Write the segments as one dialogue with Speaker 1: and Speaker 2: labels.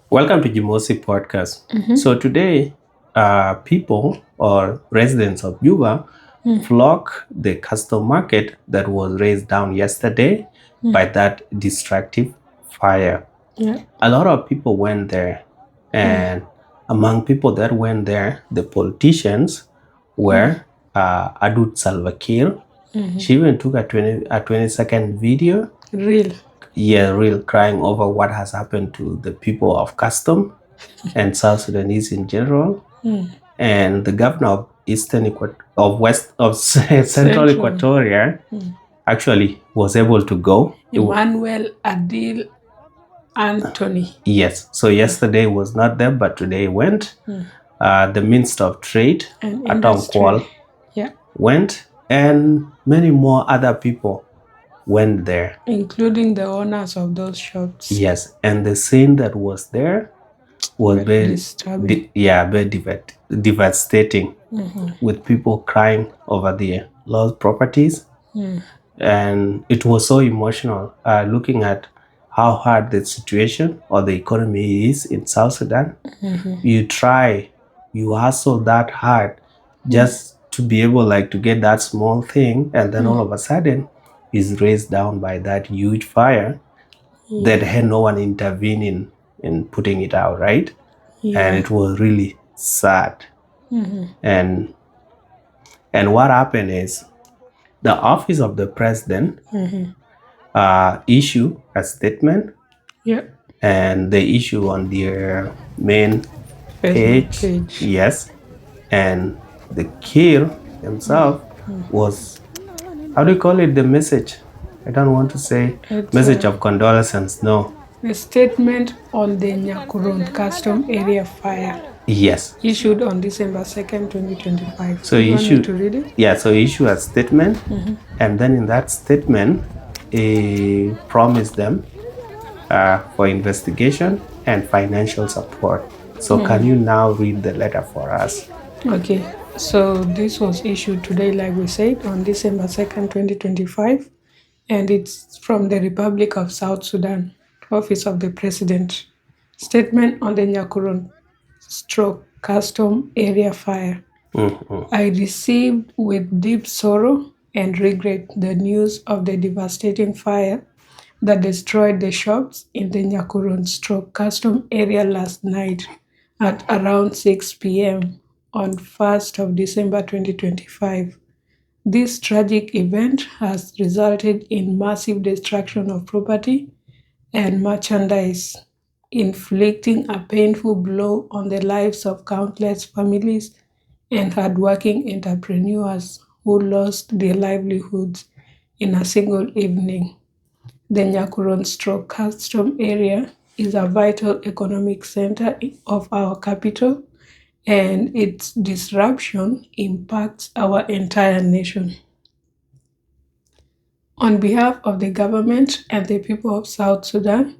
Speaker 1: Welcome to Jimosi podcast. So today, people or residents of Juba flock the custom market that was raised down yesterday by that destructive fire.
Speaker 2: Yeah.
Speaker 1: A lot of people went there, and among people that went there, the politicians were Adut Salva Kiir. She even took a 20-second video,
Speaker 2: Real.
Speaker 1: real crying over what has happened to the people of custom and South Sudanese in general. And the governor of Central Equatoria actually was able to go.
Speaker 2: Emmanuel Adil Anthony.
Speaker 1: Yes. So yesterday was not there, but today went. The Minister of Trade,
Speaker 2: And
Speaker 1: Atong
Speaker 2: industry.
Speaker 1: Kwal,
Speaker 2: Yeah.
Speaker 1: went, and many more other people went there.
Speaker 2: Including the owners of those shops.
Speaker 1: Yes. And the scene that was there was
Speaker 2: Very disturbing.
Speaker 1: very devastating, with people crying over their lost properties. And it was so emotional looking at how hard the situation or the economy is in South Sudan. You hustle that hard just to be able to get that small thing, and then all of a sudden is raised down by that huge fire that had no one intervening in putting it out, right? And it was really sad. And what happened is the office of the president issue a statement,
Speaker 2: Yeah.
Speaker 1: and they issue on their main page. Yes. And the Kiir himself was, how do you call it, the message? I don't want to say
Speaker 2: It's
Speaker 1: message of condolences. No.
Speaker 2: a statement on the Nyakuron Custom Area Fire
Speaker 1: Yes.
Speaker 2: issued on December 2nd, 2025.
Speaker 1: So
Speaker 2: you
Speaker 1: he
Speaker 2: want me
Speaker 1: issued,
Speaker 2: to read it?
Speaker 1: yeah, so he issued a statement, and then in that statement, he promised them for investigation and financial support. So can you now read the letter for us?
Speaker 2: Okay, so this was issued today, like we said, on December 2nd, 2025, and it's from the Republic of South Sudan, Office of the President. Statement on the Nyakuron stroke custom area fire. I received with deep sorrow and regret the news of the devastating fire that destroyed the shops in the Nyakuron stroke custom area last night at around 6 p.m. on 1st of December 2025. This tragic event has resulted in massive destruction of property and merchandise, inflicting a painful blow on the lives of countless families and hardworking entrepreneurs who lost their livelihoods in a single evening. The Nyakuron stroke custom area is a vital economic center of our capital, and its disruption impacts our entire nation. On behalf of the government and the people of South Sudan,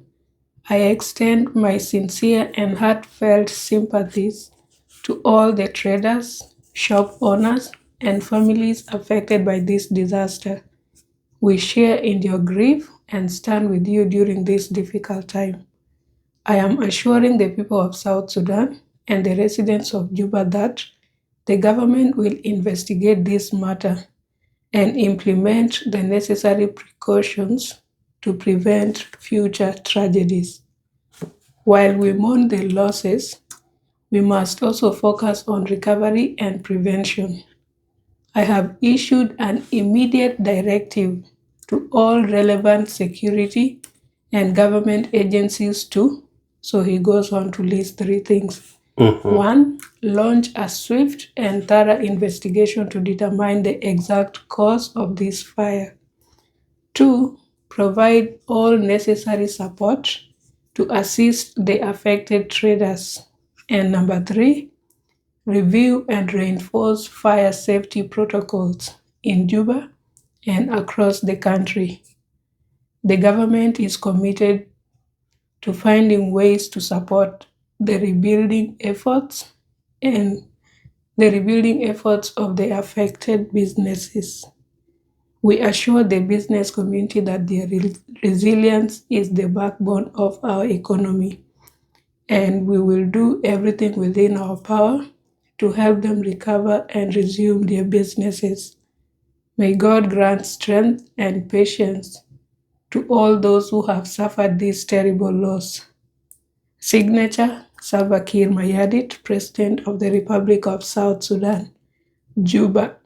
Speaker 2: I extend my sincere and heartfelt sympathies to all the traders, shop owners, and families affected by this disaster. We share in your grief and stand with you during this difficult time. I am assuring the people of South Sudan and the residents of Juba that the government will investigate this matter and implement the necessary precautions to prevent future tragedies. While we mourn the losses, we must also focus on recovery and prevention. I have issued an immediate directive to all relevant security and government agencies too. So he goes on to list three things. One, launch a swift and thorough investigation to determine the exact cause of this fire. Two, provide all necessary support to assist the affected traders. And number three, review and reinforce fire safety protocols in Juba and across the country. The government is committed to finding ways to support the rebuilding efforts and the rebuilding efforts of the affected businesses. We assure the business community that their resilience is the backbone of our economy, and we will do everything within our power to help them recover and resume their businesses. May God grant strength and patience to all those who have suffered this terrible loss. Signature Salva Kiir Mayardit, President of the Republic of South Sudan, Juba.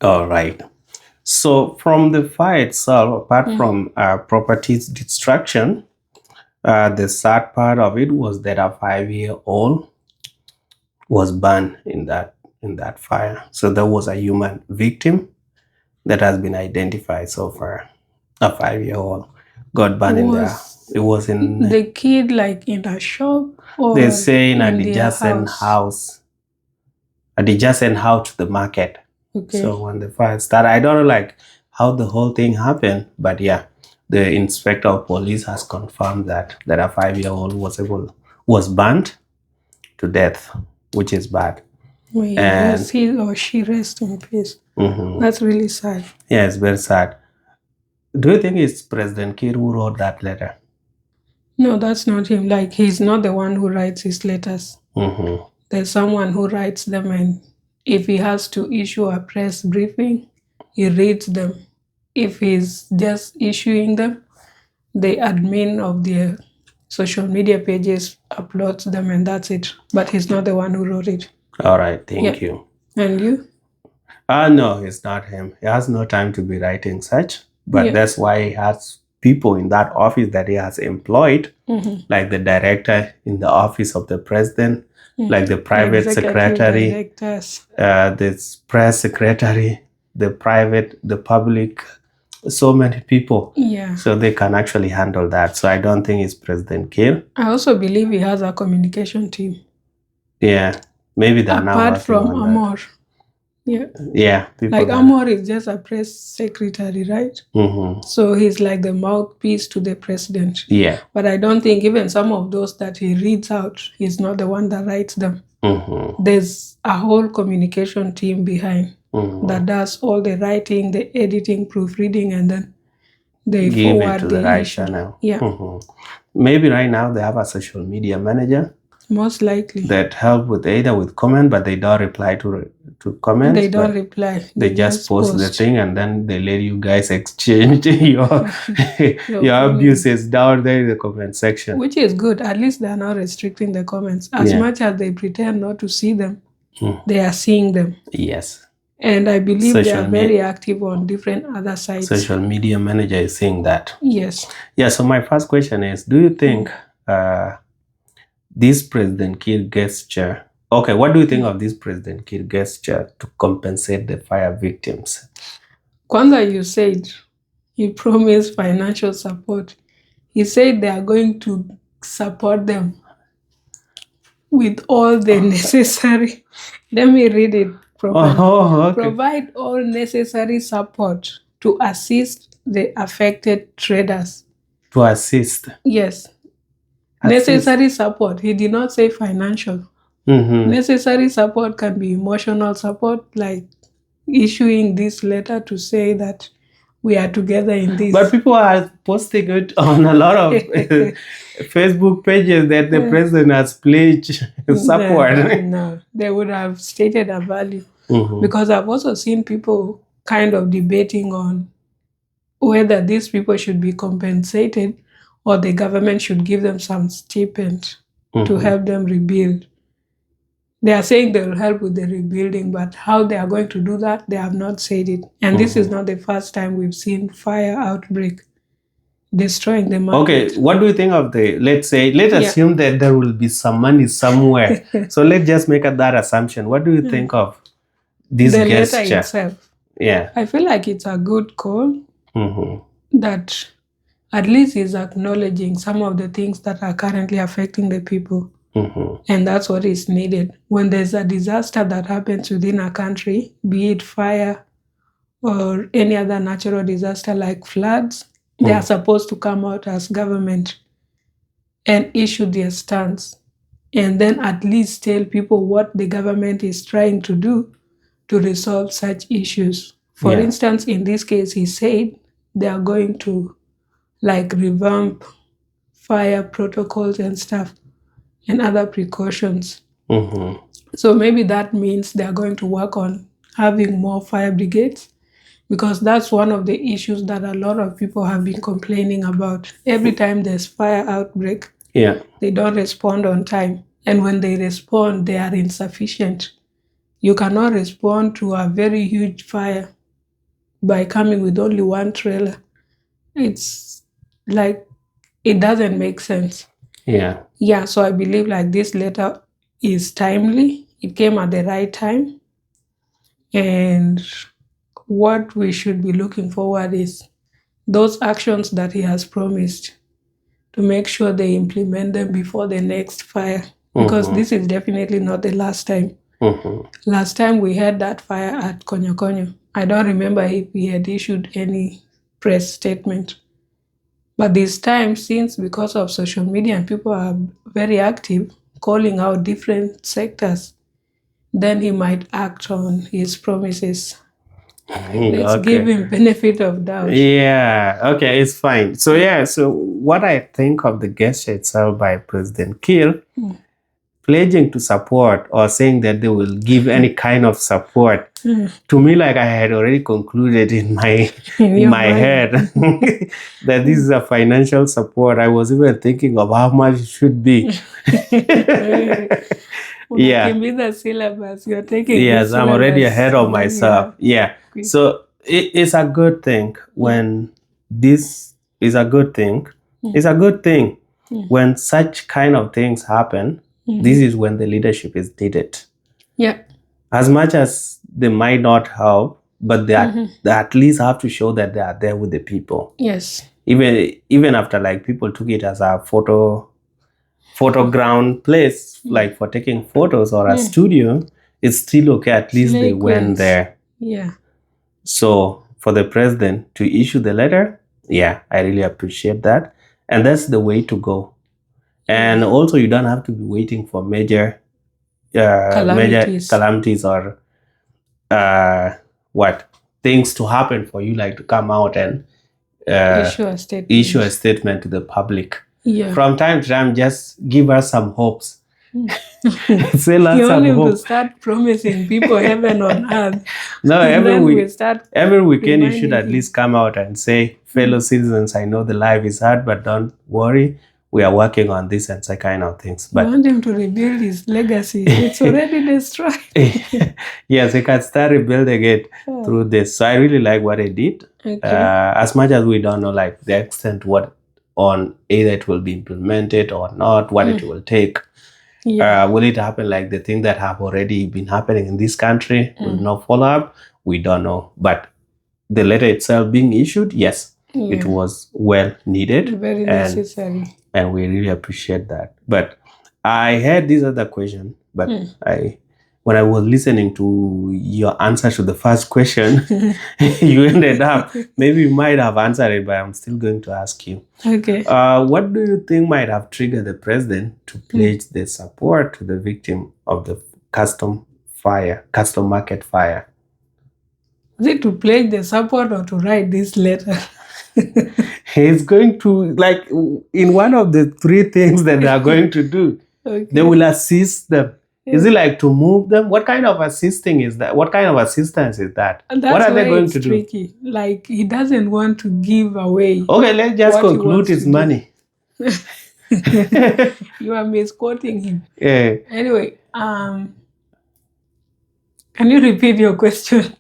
Speaker 1: All right. So from the fire itself, apart from properties destruction, the sad part of it was that a 5-year-old was burned in that fire. So there was a human victim that has been identified so far. A 5-year-old got burned in there. It was in
Speaker 2: the kid like in a shop or
Speaker 1: they say in
Speaker 2: in
Speaker 1: a
Speaker 2: their
Speaker 1: adjacent
Speaker 2: house.
Speaker 1: house to the market.
Speaker 2: Okay.
Speaker 1: So when the fire started, I don't know like how the whole thing happened, but yeah, the inspector of police has confirmed that a 5-year-old was burned to death, which is bad.
Speaker 2: Yes, he or she rest in peace. That's really sad.
Speaker 1: Yeah, it's very sad. Do you think it's President Kiir who wrote that letter?
Speaker 2: No, that's not him. Like, he's not the one who writes his letters. There's someone who writes them, and if he has to issue a press briefing, he reads them. If he's just issuing them, the admin of the social media pages uploads them, and that's it. But he's not the one who wrote it.
Speaker 1: All right, thank you.
Speaker 2: And you?
Speaker 1: No, it's not him. He has no time to be writing such, but that's why he has people in that office that he has employed, like the director in the office of the president, like the private secretary, this press secretary, the public, so many people.
Speaker 2: Yeah.
Speaker 1: So they can actually handle that. So I don't think it's President Kiir.
Speaker 2: I also believe he has a communication team.
Speaker 1: Yeah. Maybe they're now
Speaker 2: apart from Amor.
Speaker 1: Yeah.
Speaker 2: Like Amor is just a press secretary, right? So he's like the mouthpiece to the president.
Speaker 1: Yeah.
Speaker 2: But I don't think even some of those that he reads out, he's not the one that writes them. There's a whole communication team behind that does all the writing, the editing, proofreading, and then they
Speaker 1: give
Speaker 2: forward
Speaker 1: it to the right channel. Yeah. Maybe right now they have a social media manager.
Speaker 2: Most likely.
Speaker 1: That help with either with comment, but they don't reply to comments.
Speaker 2: They don't reply.
Speaker 1: They just post the thing, and then they let you guys exchange your abuses down there in the comment section.
Speaker 2: Which is good. At least they are not restricting the comments. As much as they pretend not to see them, they are seeing them.
Speaker 1: Yes.
Speaker 2: And I believe they are very active on different other sites.
Speaker 1: Social media manager is seeing that.
Speaker 2: Yes.
Speaker 1: Yeah, so my first question is, do you think this President Kiir gesture, okay, what do you think of this President Kiir gesture to compensate the fire victims?
Speaker 2: Kwanza, you said he promised financial support. He said they are going to support them with all the necessary, let me read it properly. Provide all necessary support to assist the affected traders.
Speaker 1: To assist?
Speaker 2: Yes. Necessary support. He did not say financial. Necessary support can be emotional support, like issuing this letter to say that we are together in this.
Speaker 1: But people are posting it on a lot of Facebook pages that the president has pledged support.
Speaker 2: No, they would have stated a value. Because I've also seen people kind of debating on whether these people should be compensated or the government should give them some stipend to help them rebuild. They are saying they will help with the rebuilding, but how they are going to do that, they have not said it. And this is not the first time we've seen fire outbreak destroying the market.
Speaker 1: Okay, what do you think of let's assume that there will be some money somewhere. So let's just make that assumption. What do you think of this gesture?
Speaker 2: Letter itself?
Speaker 1: Yeah.
Speaker 2: I feel like it's a good call that at least is acknowledging some of the things that are currently affecting the people. And that's what is needed. When there's a disaster that happens within a country, be it fire or any other natural disaster like floods, they are supposed to come out as government and issue their stance. And then at least tell people what the government is trying to do to resolve such issues. For instance, in this case, he said they are going to like revamp fire protocols and stuff. and other precautions.
Speaker 1: Mm-hmm.
Speaker 2: So maybe that means they are going to work on having more fire brigades, because that's one of the issues that a lot of people have been complaining about. Every time there's fire outbreak,
Speaker 1: Yeah.
Speaker 2: they don't respond on time. And when they respond, they are insufficient. You cannot respond to a very huge fire by coming with only one trailer. It's like, it doesn't make sense.
Speaker 1: Yeah.
Speaker 2: Yeah, so I believe like this letter is timely. It came at the right time. And what we should be looking forward is those actions that he has promised, to make sure they implement them before the next fire. Because this is definitely not the last time.
Speaker 1: Mm-hmm.
Speaker 2: Last time we had that fire at Konyo, I don't remember if he had issued any press statement. But this time, since because of social media and people are very active, calling out different sectors, then he might act on his promises. Let's give
Speaker 1: Okay.
Speaker 2: him benefit of doubt.
Speaker 1: Yeah. Okay. It's fine. So yeah. So what I think of the gesture itself by President Kiir, pledging to support or saying that they will give any kind of support, to me, like I had already concluded in my
Speaker 2: your
Speaker 1: my
Speaker 2: mind.
Speaker 1: head that this is a financial support. I was even thinking of how much it should be. Yeah.
Speaker 2: Unakimbiza syllabus. You're taking
Speaker 1: Yes,
Speaker 2: this
Speaker 1: I'm already
Speaker 2: syllabus,
Speaker 1: ahead of
Speaker 2: then you
Speaker 1: myself.
Speaker 2: have-
Speaker 1: Yeah.
Speaker 2: quick.
Speaker 1: So it's a good thing when this is a good thing. It's a good thing when such kind of things happen. This is when the leadership is needed.
Speaker 2: Yeah.
Speaker 1: As much as they might not help, but they at least have to show that they are there with the people.
Speaker 2: Yes.
Speaker 1: Even after like people took it as a photoground place, like for taking photos or a studio, it's still okay. At least they went there.
Speaker 2: Yeah.
Speaker 1: So for the president to issue the letter, yeah, I really appreciate that. And that's the way to go. And also you don't have to be waiting for major calamities or things to happen for you, like to come out and issue a statement to the public.
Speaker 2: Yeah.
Speaker 1: From time to time, just give us some hopes. Say
Speaker 2: You
Speaker 1: some
Speaker 2: want him to
Speaker 1: hope.
Speaker 2: start promising people heaven on earth.
Speaker 1: No, every weekend you should
Speaker 2: reminding
Speaker 1: at
Speaker 2: him.
Speaker 1: least come out and say, fellow citizens, I know the life is hard, but don't worry. We are working on this and such kind of things.
Speaker 2: You
Speaker 1: But
Speaker 2: want him to rebuild his legacy. It's already destroyed.
Speaker 1: yes, they can start rebuilding it through this. So I really like what they did.
Speaker 2: Okay.
Speaker 1: As much as we don't know like the extent what on either it will be implemented or not, what it will take.
Speaker 2: Yeah.
Speaker 1: Will it happen like the thing that have already been happening in this country? Will not follow up? We don't know. But the letter itself being issued, yes, it was well needed.
Speaker 2: Very necessary.
Speaker 1: And we really appreciate that. But I had this other question, but when I was listening to your answer to the first question, you ended up, maybe you might have answered it, but I'm still going to ask you.
Speaker 2: Okay.
Speaker 1: What do you think might have triggered the president to pledge the support to the victim of the custom market fire?
Speaker 2: Is it to pledge the support or to write this letter?
Speaker 1: He's going to, like, in one of the three things that they are going to do, they will assist them. Is it like to move them? What kind of assisting is that? What kind of assistance is that?
Speaker 2: And that's
Speaker 1: what are they
Speaker 2: why
Speaker 1: going
Speaker 2: it's
Speaker 1: to do?
Speaker 2: tricky. Like, he doesn't want to give away.
Speaker 1: Okay, let's just
Speaker 2: what he
Speaker 1: conclude
Speaker 2: wants
Speaker 1: his
Speaker 2: to do.
Speaker 1: money.
Speaker 2: You are misquoting him.
Speaker 1: Yeah.
Speaker 2: Anyway, can you repeat your question?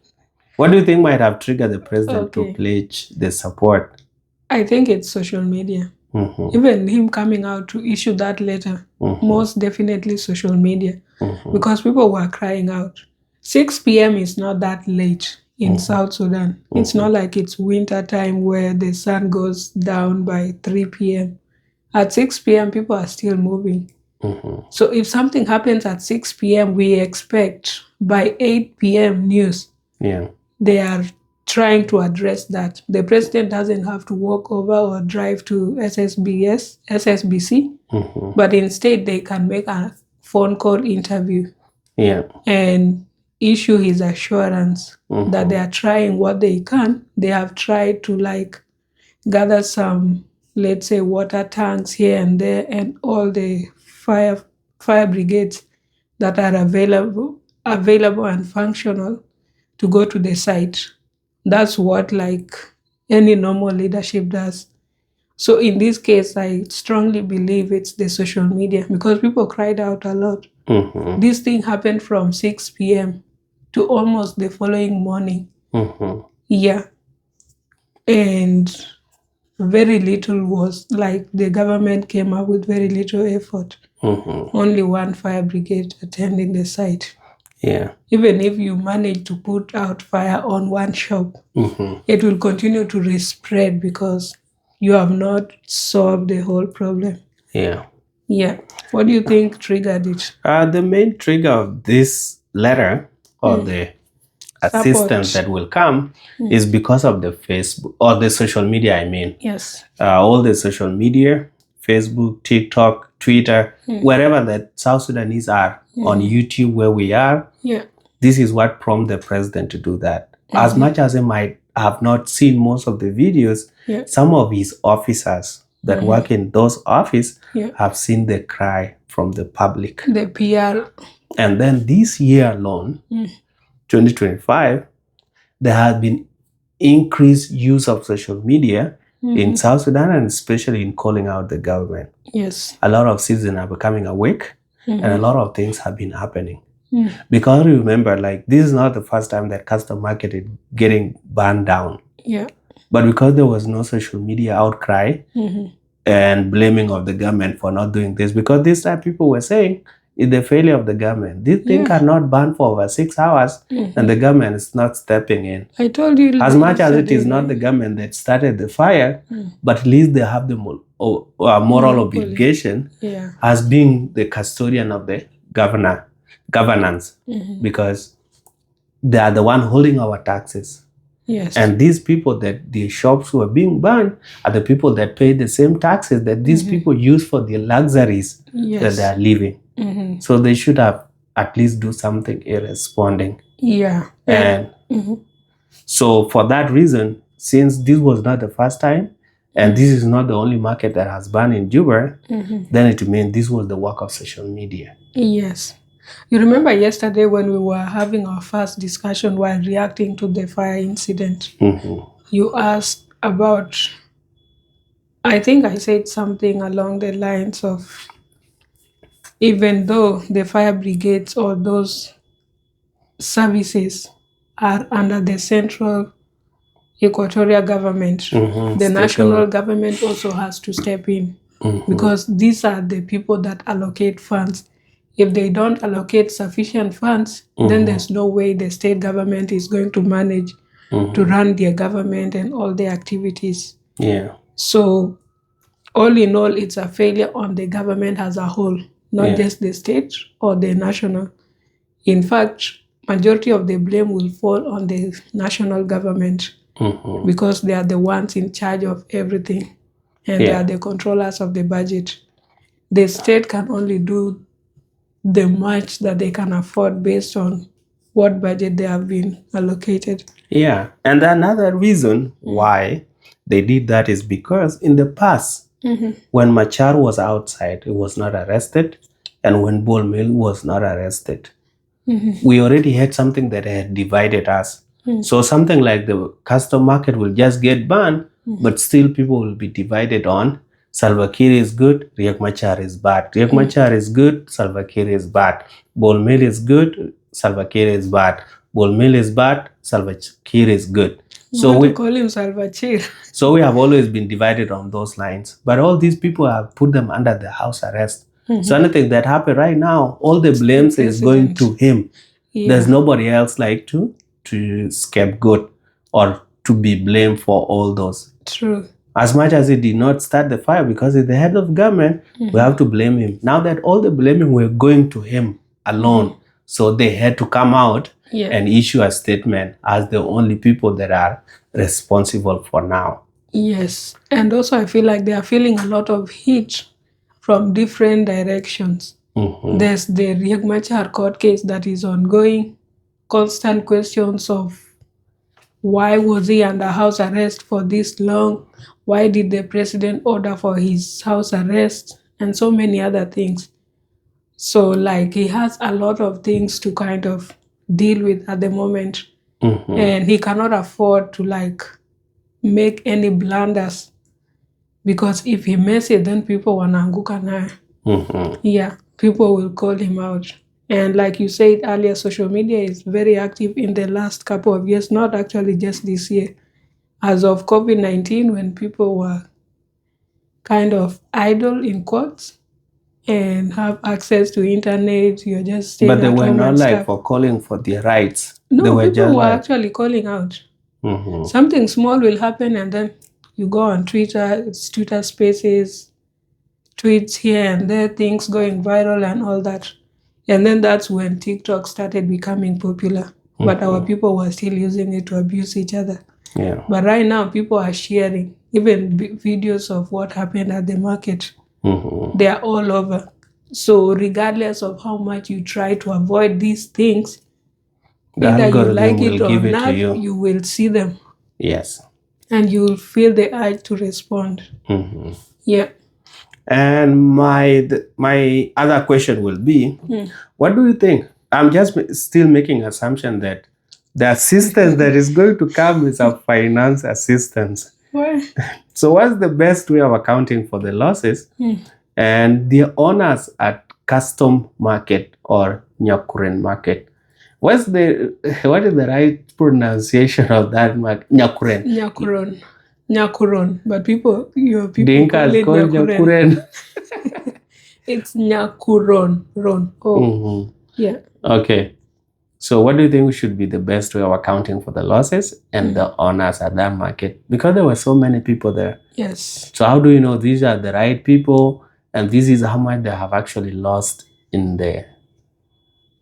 Speaker 1: What do you think might have triggered the president
Speaker 2: Okay.
Speaker 1: to pledge the support?
Speaker 2: I think it's social media. Even him coming out to issue that letter, most definitely social media, because people were crying out. 6 p.m. is not that late in South Sudan. It's not like it's winter time where the sun goes down by 3 p.m. At 6 p.m., people are still moving. So if something happens at 6 p.m., we expect by 8 p.m. news, they are trying to address that. The president doesn't have to walk over or drive to SSBC, but instead they can make a phone call interview and issue his assurance that they are trying what they can. They have tried to like gather some, let's say, water tanks here and there, and all the fire fire brigades that are available and functional to go to the site. That's what like any normal leadership does. So in this case, I strongly believe it's the social media because people cried out a lot.
Speaker 1: Mm-hmm.
Speaker 2: This thing happened from 6 p.m. to almost the following morning.
Speaker 1: Mm-hmm.
Speaker 2: Yeah. And very little was like the government came up with very little effort.
Speaker 1: Mm-hmm.
Speaker 2: Only one fire brigade attending the site.
Speaker 1: Yeah.
Speaker 2: Even if you manage to put out fire on one shop,
Speaker 1: Mm-hmm.
Speaker 2: it will continue to spread because you have not solved the whole problem.
Speaker 1: Yeah.
Speaker 2: Yeah. What do you think triggered it?
Speaker 1: The main trigger of this letter or the assistance
Speaker 2: Support.
Speaker 1: that will come is because of the Facebook or the social media. I mean,
Speaker 2: Yes.
Speaker 1: all the social media, Facebook, TikTok, Twitter, wherever that South Sudanese are on YouTube, where we are.
Speaker 2: Yeah.
Speaker 1: This is what prompted the president to do that. As much as he might have not seen most of the videos,
Speaker 2: Yeah.
Speaker 1: some of his officers that work in those offices
Speaker 2: Yeah.
Speaker 1: have seen the cry from the public.
Speaker 2: The PR.
Speaker 1: And then this year alone, 2025, there has been increased use of social media in South Sudan and especially in calling out the government.
Speaker 2: Yes.
Speaker 1: A lot of citizens are becoming awake and a lot of things have been happening.
Speaker 2: Mm.
Speaker 1: Because remember, like, this is not the first time that custom market is getting burned down.
Speaker 2: Yeah.
Speaker 1: But because there was no social media outcry and blaming of the government for not doing this, because this time people were saying it's the failure of the government. These things cannot burn for over 6 hours and the government is not stepping in.
Speaker 2: I told you.
Speaker 1: As much as it is not the government that started the fire, but at least they have the moral obligation as being the custodian of the governance because they are the one holding our taxes.
Speaker 2: Yes.
Speaker 1: And these people that the shops were being burned are the people that pay the same taxes that these people use for the luxuries that they are living. So they should have at least do something in responding.
Speaker 2: Yeah.
Speaker 1: And so for that reason, since this was not the first time, and this is not the only market that has burned in Juba, then it means this was the work of social media.
Speaker 2: Yes. You remember yesterday when we were having our first discussion while reacting to the fire incident, you asked about, I think I said something along the lines of, even though the fire brigades or those services are under the central equatorial government, the national government also has to step in because these are the people that allocate funds. If they don't allocate sufficient funds, then there's no way the state government is going to manage to run their government and all the activities.
Speaker 1: Yeah.
Speaker 2: So all in all, it's a failure on the government as a whole, not just the state or the national. In fact, majority of the blame will fall on the national government because they are the ones in charge of everything and they are the controllers of the budget. The state can only do the much that they can afford based on what budget they have been allocated.
Speaker 1: Yeah, and another reason why they did that is because in the past, when Machar was outside, he was not arrested, and when Bol Mill was not arrested, we already had something that had divided us. So something like the custom market will just get banned, but still people will be divided on Salva Kiir is good, Riek Machar is bad. Riek Machar is good, Salva Kiir is bad. Bol Mill is good, Salva Kiir is bad. Bol Mill is bad, Salva Kiir is good.
Speaker 2: So we call him Salva Kiir.
Speaker 1: So we have always been divided on those lines. But all these people have put them under the house arrest. So anything that happened right now, all the blames is going to him. There's nobody else like to scapegoat or to be blamed for all those.
Speaker 2: True.
Speaker 1: As much as he did not start the fire because he's the head of government, we have to blame him. Now that all the blaming were going to him alone, so they had to come out and issue a statement as the only people that are responsible for now.
Speaker 2: Yes. And also I feel like they are feeling a lot of heat from different directions. There's the Riek Machar court case that is ongoing, constant questions of why was he under house arrest for this long? Why did the president order for his house arrest? And so many other things. So like he has a lot of things to kind of deal with at the moment, and he cannot afford to like make any blunders, because if he messes it, then people wanaanguka naye. Yeah, people will call him out. And like you said earlier, social media is very active in the last couple of years, not actually just this year. As of COVID-19, when people were kind of idle in quotes and have access to internet, you're just staying
Speaker 1: But they
Speaker 2: at
Speaker 1: were
Speaker 2: home
Speaker 1: not
Speaker 2: and
Speaker 1: like
Speaker 2: stuff.
Speaker 1: for calling for their rights. They
Speaker 2: No,
Speaker 1: were
Speaker 2: people
Speaker 1: just
Speaker 2: were
Speaker 1: like,
Speaker 2: actually calling out. Something small will happen, and then you go on Twitter, it's Twitter Spaces, tweets here and there, things going viral and all that. And then that's when TikTok started becoming popular. But our people were still using it to abuse each other.
Speaker 1: yeah.
Speaker 2: But right now, people are sharing even videos of what happened at the market. They are all over. So regardless of how much you try to avoid these things,
Speaker 1: The
Speaker 2: either you
Speaker 1: algorithm
Speaker 2: like
Speaker 1: will
Speaker 2: it or
Speaker 1: give it to
Speaker 2: not,
Speaker 1: you.
Speaker 2: you will see them
Speaker 1: Yes.
Speaker 2: and you'll feel the urge to respond. Yeah.
Speaker 1: And my other question will be, what do you think? I'm just still making assumption that the assistance that is going to come is a finance assistance.
Speaker 2: Well,
Speaker 1: So what's the best way of accounting for the losses? And the owners at Custom Market or Nyakuron Market, what is the right pronunciation of that market? Nyakuron.
Speaker 2: Nyakuron. But people call
Speaker 1: Dinkas
Speaker 2: it
Speaker 1: call
Speaker 2: Nyakuren.
Speaker 1: Nyakuron.
Speaker 2: It's Nyakuron. Yeah.
Speaker 1: Okay. So what do you think should be the best way of accounting for the losses and the owners at that market? Because there were so many people there.
Speaker 2: Yes.
Speaker 1: So how do you know these are the right people and this is how much they have actually lost in the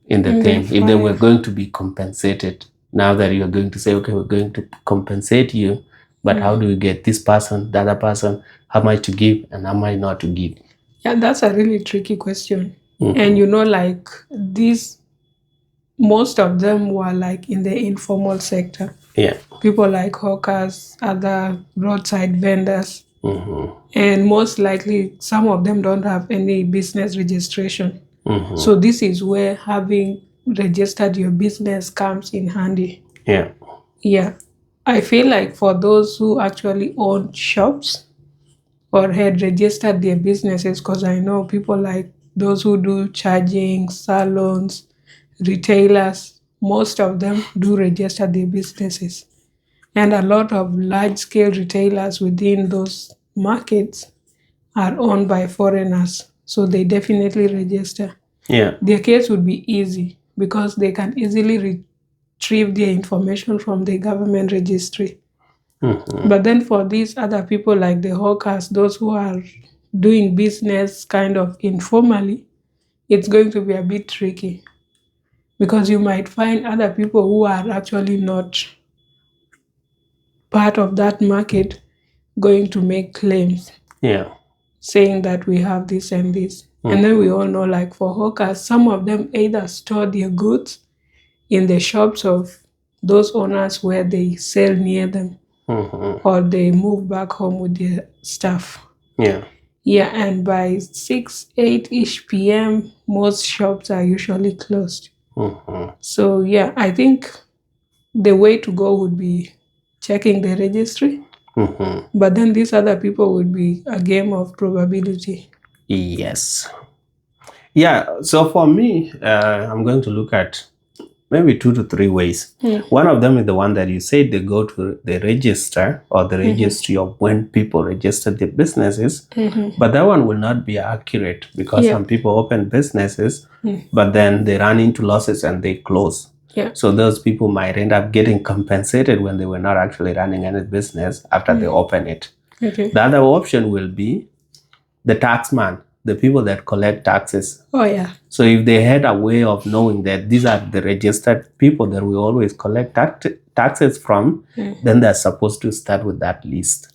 Speaker 1: thing? If they were going to be compensated, now that you're going to say, okay, we're going to compensate you, but how do you get this person, the other person, how much to give and how much not to give?
Speaker 2: Yeah, that's a really tricky question. And like these, most of them were like in the informal sector.
Speaker 1: Yeah.
Speaker 2: People like hawkers, other roadside vendors. And most likely, some of them don't have any business registration. So this is where having registered your business comes in handy.
Speaker 1: Yeah.
Speaker 2: Yeah. I feel like for those who actually own shops or had registered their businesses, because I know people like those who do charging, salons, retailers, most of them do register their businesses. And a lot of large-scale retailers within those markets are owned by foreigners. So they definitely register.
Speaker 1: Yeah.
Speaker 2: Their case would be easy because they can easily retrieve their information from the government registry. But then for these other people like the hawkers, those who are doing business kind of informally, it's going to be a bit tricky because you might find other people who are actually not part of that market going to make claims.
Speaker 1: Yeah.
Speaker 2: Saying that we have this and this. And then we all know, like for hawkers, some of them either store their goods in the shops of those owners where they sell near them, or they move back home with their stuff.
Speaker 1: Yeah.
Speaker 2: Yeah, and by 6, 8-ish p.m., most shops are usually closed. So yeah, I think the way to go would be checking the registry. But then these other people would be a game of probability.
Speaker 1: Yes. Yeah. So for me, I'm going to look at maybe 2 to 3 ways. One of them is the one that you said they go to the register or the registry of when people register their businesses. But that one will not be accurate because some people open businesses, but then they run into losses and they close. So those people might end up getting compensated when they were not actually running any business after they open it. The other option will be the taxman, the people that collect taxes.
Speaker 2: Oh, yeah.
Speaker 1: So if they had a way of knowing that these are the registered people that we always collect taxes from, then they're supposed to start with that list.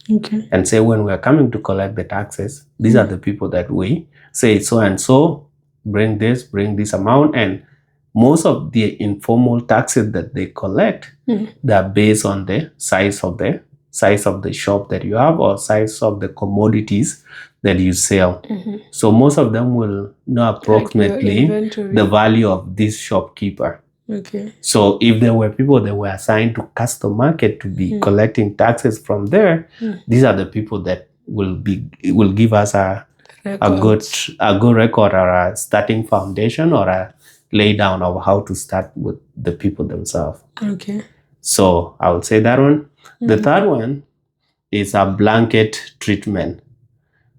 Speaker 1: And say when we're coming to collect the taxes, these are the people that we say so and so, bring this amount. And most of the informal taxes that they collect, they're based on the size of the shop that you have or size of the commodities that you sell. So most of them will know approximately
Speaker 2: inventory.
Speaker 1: the value of this shopkeeper.
Speaker 2: Okay.
Speaker 1: So if there were people that were assigned to custom market to be collecting taxes from there, these are the people that will give us a good record or a starting foundation or a lay down of how to start with the people themselves.
Speaker 2: Okay.
Speaker 1: So I would say that one. The third one is a blanket treatment.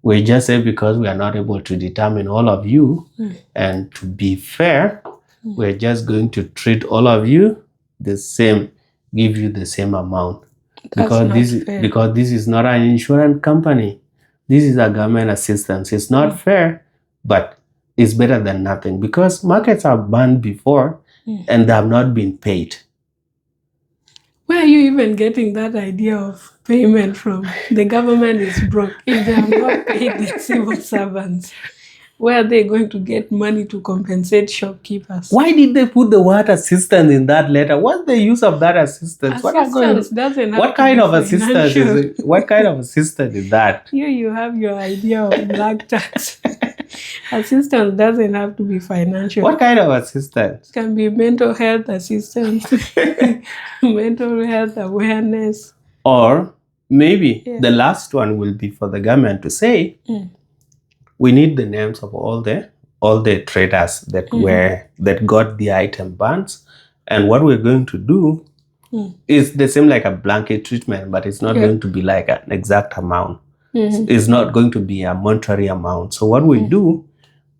Speaker 1: We just say because we are not able to determine all of you, and to be fair, we're just going to treat all of you the same, give you the same amount. Because this is not an insurance company. This is a government assistance. It's not fair, but it's better than nothing, because markets are banned before and they have not been paid.
Speaker 2: Where are you even getting that idea of payment from? The government is broke. If they have not paid their civil servants, where are they going to get money to compensate shopkeepers?
Speaker 1: Why did they put the word assistance in that letter? What's the use of that assistance?
Speaker 2: What
Speaker 1: kind of assistance is it? What kind of assistance is that?
Speaker 2: Here you have your idea of black tax. Assistance doesn't have to be financial.
Speaker 1: What kind of assistance?
Speaker 2: It can be mental health assistance, mental health awareness.
Speaker 1: Or maybe the last one will be for the government to say, we need the names of all the traders that got the item bans, and what we're going to do is the same like a blanket treatment, but it's not going to be like an exact amount. It's not going to be a monetary amount. So what we do,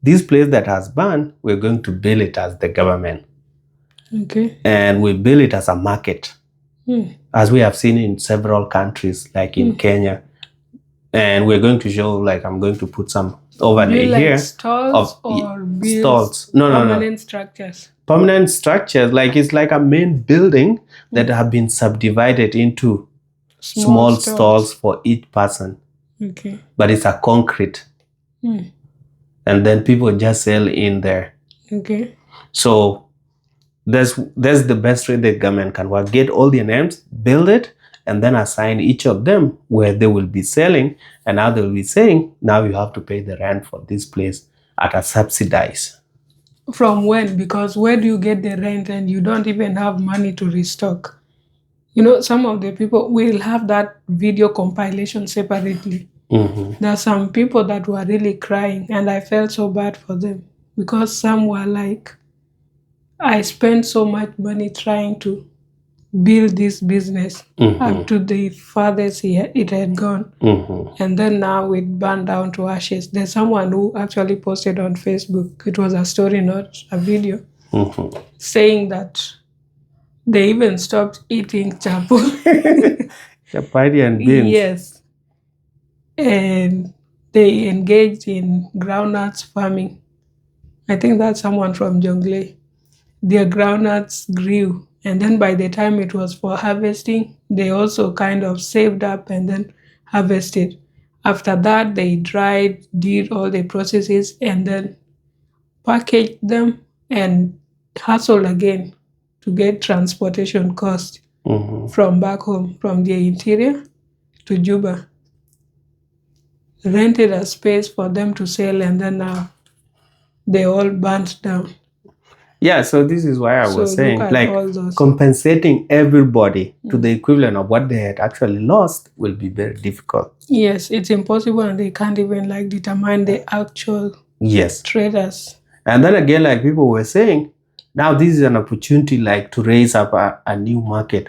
Speaker 1: this place that has banned, we're going to bill it as the government.
Speaker 2: Okay.
Speaker 1: And we bill it as a market, as we have seen in several countries, like in Kenya. And we're going to show, like, I'm going to put some over there here.
Speaker 2: Stalls or
Speaker 1: stalls? No.
Speaker 2: Permanent structures.
Speaker 1: Permanent structures, like it's like a main building that have been subdivided into small stalls for each person.
Speaker 2: Okay.
Speaker 1: But it's a concrete. And then people just sell in there.
Speaker 2: Okay.
Speaker 1: So that's the best way the government can work. Get all their names, build it, and then assign each of them where they will be selling. And now they will be saying, now you have to pay the rent for this place at a subsidized.
Speaker 2: From when? Because where do you get the rent and you don't even have money to restock? You know, some of the people will have that video compilation separately. There are some people that were really crying, and I felt so bad for them, because some were like, I spent so much money trying to build this business up to the farthest it had gone. And then now it burned down to ashes. There's someone who actually posted on Facebook, it was a story, not a video, saying that they even stopped eating chapo.
Speaker 1: Chapati and beans.
Speaker 2: Yes. And they engaged in groundnuts farming. I think that's someone from Jonglei. Their groundnuts grew, and then by the time it was for harvesting, they also kind of saved up and then harvested. After that, they dried, did all the processes, and then packaged them and hustled again to get transportation cost from back home, from the interior to Juba. Rented a space for them to sell, and then now they all burnt down.
Speaker 1: Yeah, so this is why I was saying, like, compensating everybody to the equivalent of what they had actually lost will be very difficult.
Speaker 2: Yes, it's impossible, and they can't even like determine the actual traders.
Speaker 1: And then again, like people were saying, now this is an opportunity like to raise up a new market.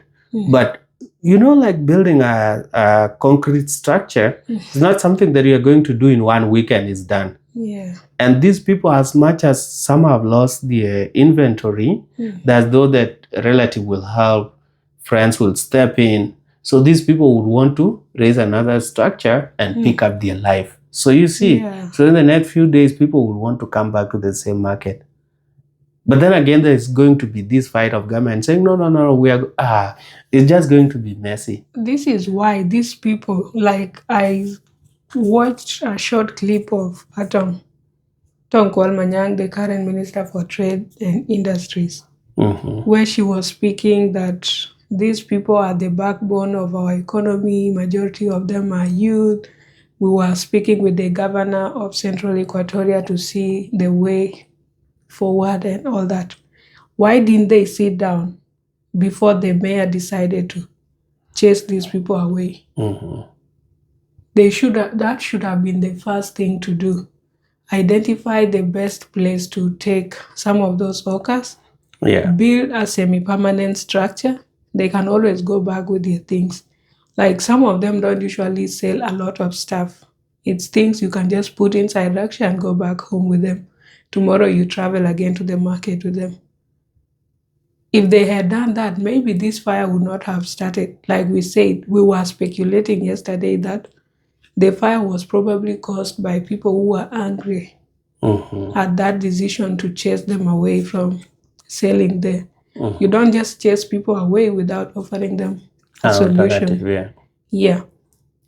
Speaker 1: But you know, like building a concrete structure is not something that you're going to do in 1 weekend. It's done.
Speaker 2: Yeah.
Speaker 1: And these people, as much as some have lost their inventory, that's though that relative will help, friends will step in. So these people would want to raise another structure and pick up their life. So you see, so in the next few days, people will want to come back to the same market. But then again, there's going to be this fight of government saying, no, we are, it's just going to be messy.
Speaker 2: This is why these people, like I watched a short clip of Tom Kwalmanyang, the current Minister for Trade and Industries, where she was speaking that these people are the backbone of our economy. Majority of them are youth. we were speaking with the governor of Central Equatoria to see the way forward and all that. Why didn't they sit down before the mayor decided to chase these people away? That should have been the first thing to do. Identify the best place to take some of those workers, build a semi-permanent structure. They can always go back with their things. Like some of them don't usually sell a lot of stuff. It's things you can just put inside rickshaw and go back home with them. Tomorrow you travel again to the market with them. If they had done that, maybe this fire would not have started. Like we said, we were speculating yesterday that the fire was probably caused by people who were angry at that decision to chase them away from selling there. You don't just chase people away without offering them a solution. Yeah.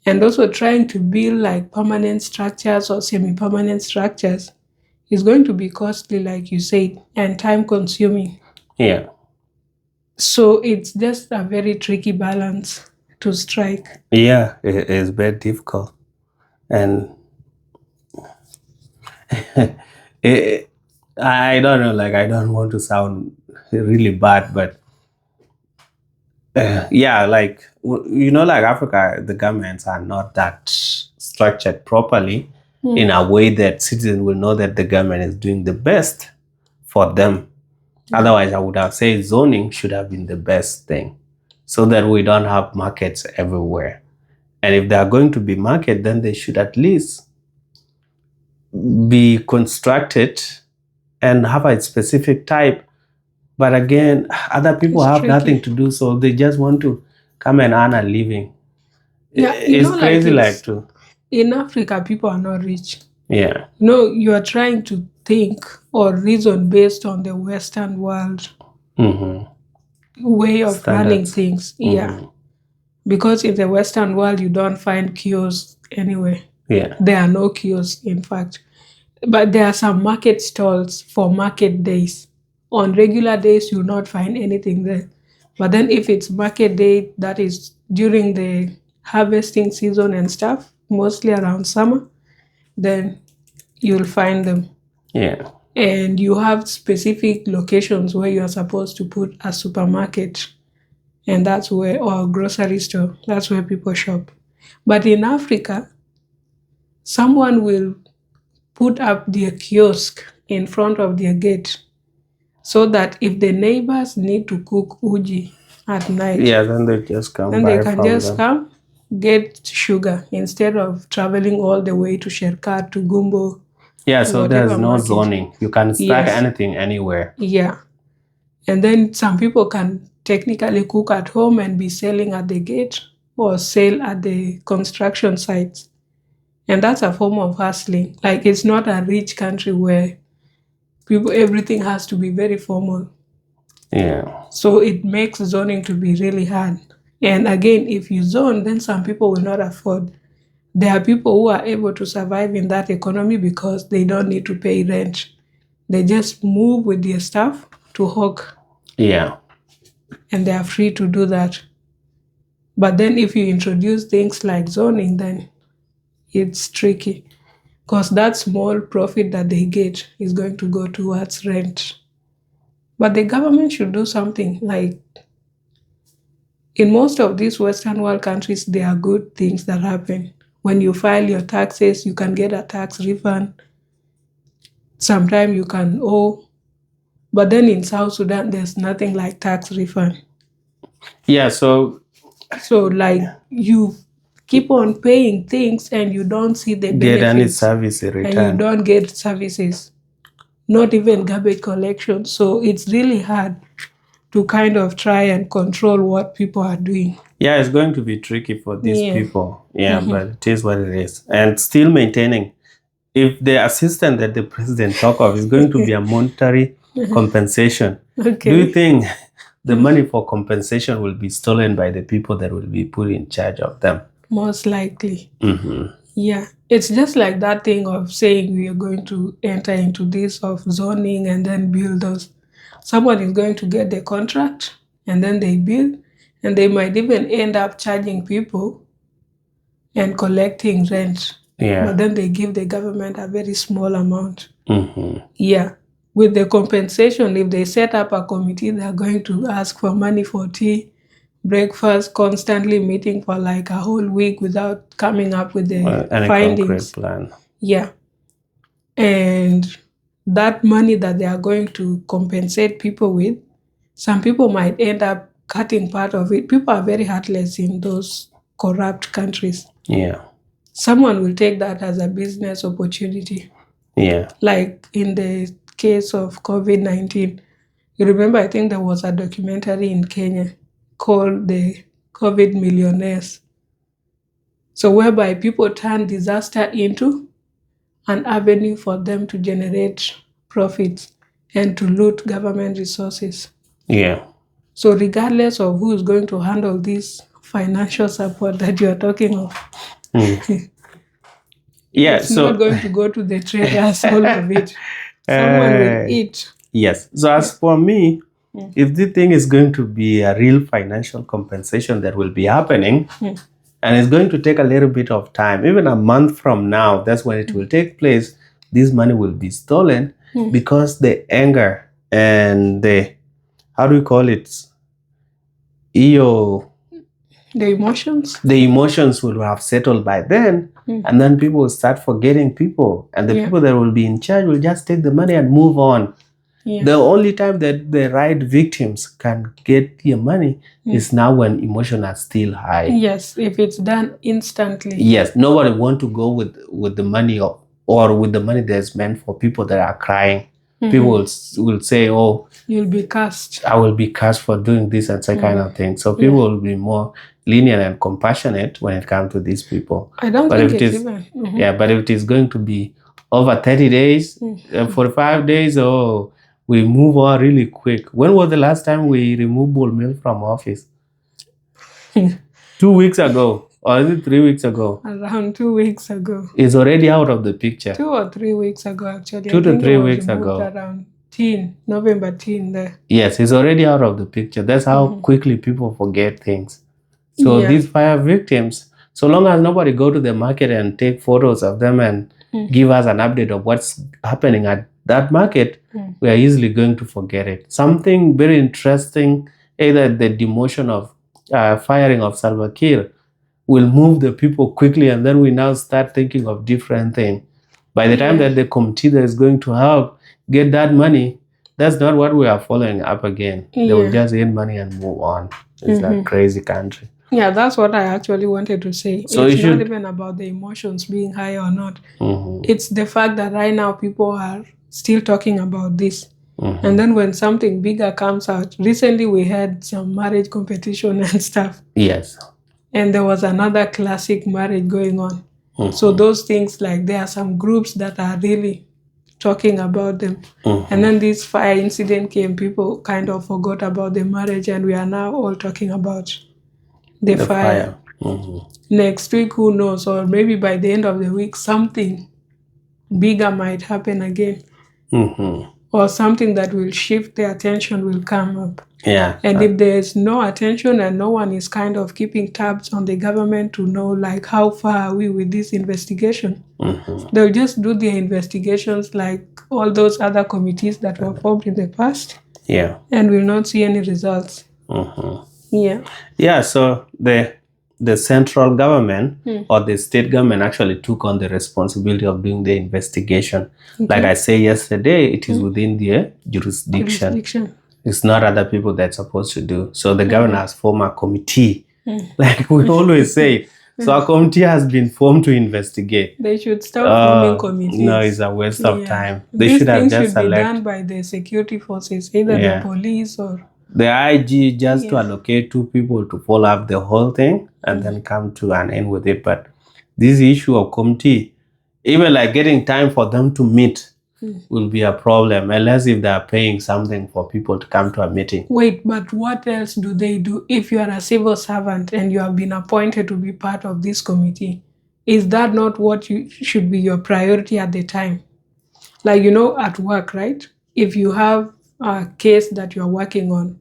Speaker 2: And also trying to build like permanent structures or semi-permanent structures is going to be costly, like you said, and time-consuming.
Speaker 1: Yeah.
Speaker 2: So it's just a very tricky balance to strike.
Speaker 1: Yeah, it is very difficult. And I don't know, like, I don't want to sound really bad, but yeah, like, like Africa, the governments are not that structured properly in a way that citizens will know that the government is doing the best for them. Otherwise, I would have said zoning should have been the best thing so that we don't have markets everywhere. And if they are going to be market, then they should at least be constructed and have a specific type. But again, other people have nothing to do, so they just want to come and earn a living.
Speaker 2: Yeah,
Speaker 1: it's crazy, like to.
Speaker 2: In Africa, people are not rich.
Speaker 1: Yeah.
Speaker 2: You are trying to think or reason based on the Western world way of running things. Yeah. Because in the Western world, you don't find kiosks anywhere.
Speaker 1: Yeah.
Speaker 2: There are no kiosks, in fact. But there are some market stalls for market days. On regular days, you'll not find anything there. But then if it's market day, that is during the harvesting season and stuff, mostly around summer, then you'll find them.
Speaker 1: Yeah.
Speaker 2: And you have specific locations where you are supposed to put a supermarket. And that's where, or a grocery store, that's where people shop. But in Africa, someone will put up their kiosk in front of their gate so that if the neighbors need to cook uji at night,
Speaker 1: then they just come.
Speaker 2: Then they can just come get sugar instead of traveling all the way to Sherkat, to Gumbo.
Speaker 1: Yeah, so there's no zoning. You can stack anything anywhere.
Speaker 2: Yeah. And then some people can technically cook at home and be selling at the gate or sell at the construction sites. And that's a form of hustling. Like, it's not a rich country where everything has to be very formal.
Speaker 1: Yeah.
Speaker 2: So it makes zoning to be really hard. And again, if you zone, then some people will not afford. There are people who are able to survive in that economy because they don't need to pay rent. They just move with their stuff to hawk.
Speaker 1: Yeah.
Speaker 2: And they are free to do that. But then if you introduce things like zoning, then it's tricky. Because that small profit that they get is going to go towards rent. But the government should do something. Like, in most of these Western world countries, there are good things that happen. When you file your taxes, you can get a tax refund. Sometimes you can owe. But then in South Sudan, there's nothing like tax refund.
Speaker 1: Yeah, so
Speaker 2: like, you keep on paying things and you don't see the benefits.
Speaker 1: Get any service in return.
Speaker 2: And you don't get services. Not even garbage collection. So it's really hard to kind of try and control what people are doing.
Speaker 1: Yeah, it's going to be tricky for these people. Yeah, but it is what it is. And still maintaining, if the assistant that the president talk of is going to be a monetary compensation, do you think the money for compensation will be stolen by the people that will be put in charge of them?
Speaker 2: Most likely. Yeah. It's just like that thing of saying we are going to enter into this of zoning and then build those. Someone is going to get the contract and then they build, and they might even end up charging people and collecting rent.
Speaker 1: Yeah.
Speaker 2: but then they give the government a very small amount.
Speaker 1: Mm-hmm.
Speaker 2: Yeah. With the compensation, if they set up a committee, they're going to ask for money for tea, breakfast, constantly meeting for like a whole week without coming up with the
Speaker 1: Any concrete
Speaker 2: findings.
Speaker 1: plan.
Speaker 2: Yeah. And that money that they are going to compensate people with, some people might end up cutting part of it. People are very heartless in those corrupt countries.
Speaker 1: Yeah.
Speaker 2: Someone will take that as a business opportunity.
Speaker 1: Yeah.
Speaker 2: Like in the case of COVID-19, you remember, I think there was a documentary in Kenya called the COVID Millionaires. So whereby people turn disaster into an avenue for them to generate profits and to loot government resources.
Speaker 1: Yeah.
Speaker 2: So regardless of who is going to handle this financial support that you are talking of,
Speaker 1: Yeah.
Speaker 2: it's
Speaker 1: So
Speaker 2: not going to go to the traders, all of it. Someone will eat.
Speaker 1: Yes. So as for me, if the thing is going to be a real financial compensation that will be happening, and it's going to take a little bit of time, even a month from now, that's when it will take place. This money will be stolen because the anger and the, how do we call it?
Speaker 2: The emotions.
Speaker 1: The emotions will have settled by then, and then people will start forgetting people, and the people that will be in charge will just take the money and move on. The only time that the right victims can get their money is now when emotions are still high.
Speaker 2: Yes, if it's done instantly.
Speaker 1: Yes, nobody want to go with the money or with the money that's meant for people that are crying. People will say, oh,
Speaker 2: you'll be cursed.
Speaker 1: I will be cursed for doing this and that kind of thing. So people will be more lenient and compassionate when it comes to these people.
Speaker 2: I don't
Speaker 1: but
Speaker 2: think
Speaker 1: if
Speaker 2: it's
Speaker 1: even.
Speaker 2: even.
Speaker 1: Yeah, but if it is going to be over 30 days, 45 days, oh, we move on really quick. When was the last time we removed bull milk from office? 2 weeks ago. Or is it 3 weeks ago?
Speaker 2: Around 2 weeks ago.
Speaker 1: It's already out of the picture.
Speaker 2: 2 or 3 weeks ago, actually.
Speaker 1: 2 to 3 weeks ago.
Speaker 2: Around November 10 there.
Speaker 1: Yes, it's already out of the picture. That's how quickly people forget things. So these fire victims, so long as nobody go to the market and take photos of them and give us an update of what's happening at that market, we are easily going to forget it. Something very interesting, either the demotion of firing of Salva Kiir will move the people quickly, and then we now start thinking of different things. By the time that the committee that is going to help get that money, that's not what we are following up again. They will just get money and move on. It's a crazy country.
Speaker 2: Yeah, that's what I actually wanted to say.
Speaker 1: So
Speaker 2: it's not even about the emotions being high or not. It's the fact that right now people are still talking about this. And then when something bigger comes out, recently we had some marriage competition and stuff.
Speaker 1: Yes.
Speaker 2: And there was another classic marriage going on. So those things, like there are some groups that are really talking about them. And then this fire incident came, people kind of forgot about the marriage, and we are now all talking about the fire. Next week, who knows, or maybe by the end of the week, something bigger might happen again. Or something that will shift the attention will come up.
Speaker 1: Yeah.
Speaker 2: And if there's no attention and no one is kind of keeping tabs on the government to know like how far are we with this investigation, they'll just do their investigations like all those other committees that were formed in the past.
Speaker 1: Yeah.
Speaker 2: And will not see any results. Yeah.
Speaker 1: Yeah, so the central government or the state government actually took on the responsibility of doing the investigation. Like I said yesterday, it is within their jurisdiction. It's not other people that's supposed to do. So the governor has formed a committee, like we always say. So a committee has been formed to investigate.
Speaker 2: They should stop forming committees.
Speaker 1: No, it's a waste of time. They
Speaker 2: These
Speaker 1: should have
Speaker 2: things
Speaker 1: just
Speaker 2: should be done by the security forces, either the police or
Speaker 1: the IG, just to allocate 2 people to follow up the whole thing and then come to an end with it. But this issue of committee, even like getting time for them to meet will be a problem, unless if they are paying something for people to come to a meeting.
Speaker 2: Wait, but what else do they do if you are a civil servant and you have been appointed to be part of this committee? Is that not what should be your priority at the time? Like, at work, right? If you have a case that you're working on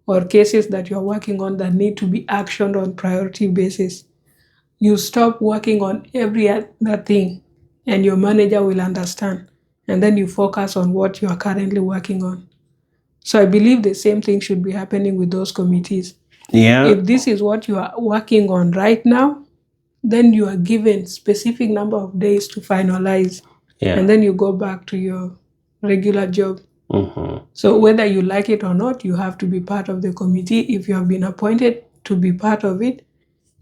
Speaker 2: or cases that you're working on that need to be actioned on priority basis, you stop working on every other thing and your manager will understand. And then you focus on what you are currently working on. So I believe the same thing should be happening with those committees.
Speaker 1: Yeah.
Speaker 2: If this is what you are working on right now, then you are given specific number of days to finalize.
Speaker 1: Yeah.
Speaker 2: And then you go back to your regular job.
Speaker 1: Mm-hmm.
Speaker 2: So whether you like it or not, you have to be part of the committee if you have been appointed to be part of it,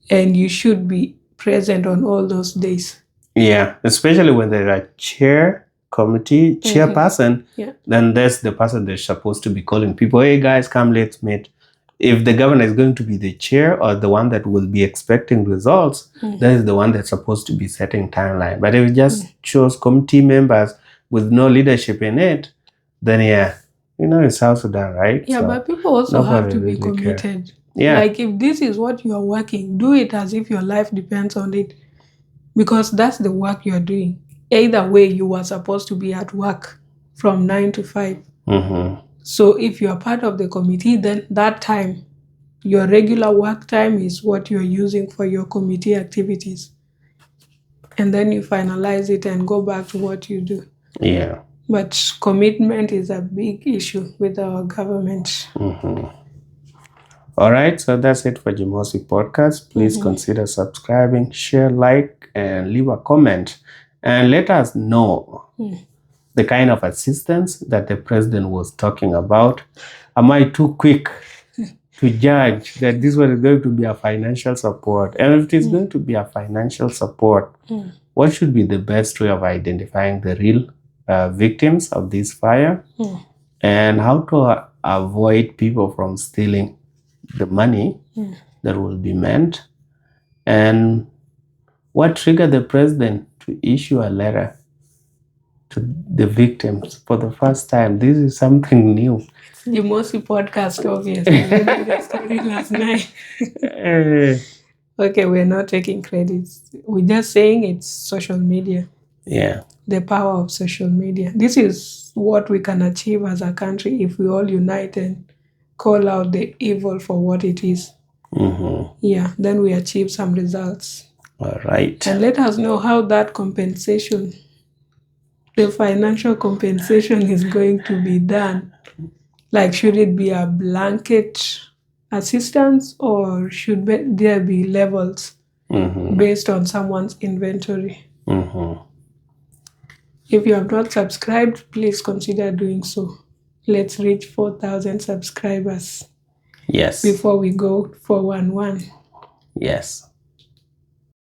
Speaker 2: and you should be present on all those days.
Speaker 1: Yeah, especially when there are chairperson,
Speaker 2: Yeah.
Speaker 1: then that's the person that's supposed to be calling people, hey guys, come, let's meet. If the governor is going to be the chair or the one that will be expecting results, that is the one that's supposed to be setting timeline. But if it just shows committee members with no leadership in it, then it's South Sudan, right?
Speaker 2: Yeah,
Speaker 1: So
Speaker 2: but people also have
Speaker 1: nobody
Speaker 2: to be
Speaker 1: really care.
Speaker 2: committed.
Speaker 1: Yeah.
Speaker 2: Like if this is what you are working, do it as if your life depends on it. Because that's the work you're doing. Either way, you were supposed to be at work from 9 to 5.
Speaker 1: Mm-hmm.
Speaker 2: So if you are part of the committee, then that time, your regular work time is what you're using for your committee activities. And then you finalize it and go back to what you do.
Speaker 1: Yeah.
Speaker 2: But commitment is a big issue with our government.
Speaker 1: Mm-hmm. All right, so that's it for Jimosi podcast. Please consider subscribing, share, like, and leave a comment. And let us know the kind of assistance that the president was talking about. Am I too quick to judge that this one is going to be a financial support? And if it is going to be a financial support, what should be the best way of identifying the real victims of this fire? And how to avoid people from stealing the money that will be meant? And what triggered the president to issue a letter to the victims for the first time? This is something new.
Speaker 2: Jimosi podcast, obviously. We did a story last night. Okay, we're not taking credits. We're just saying it's social media.
Speaker 1: Yeah.
Speaker 2: The power of social media. This is what we can achieve as a country if we all unite and call out the evil for what it is. Yeah, then we achieve some results.
Speaker 1: All right.
Speaker 2: And let us know how that compensation, the financial compensation, is going to be done. Like, should it be a blanket assistance or should there be levels based on someone's inventory? If you have not subscribed, please consider doing so. Let's reach 4,000 subscribers.
Speaker 1: Yes.
Speaker 2: Before we go 411.
Speaker 1: Yes.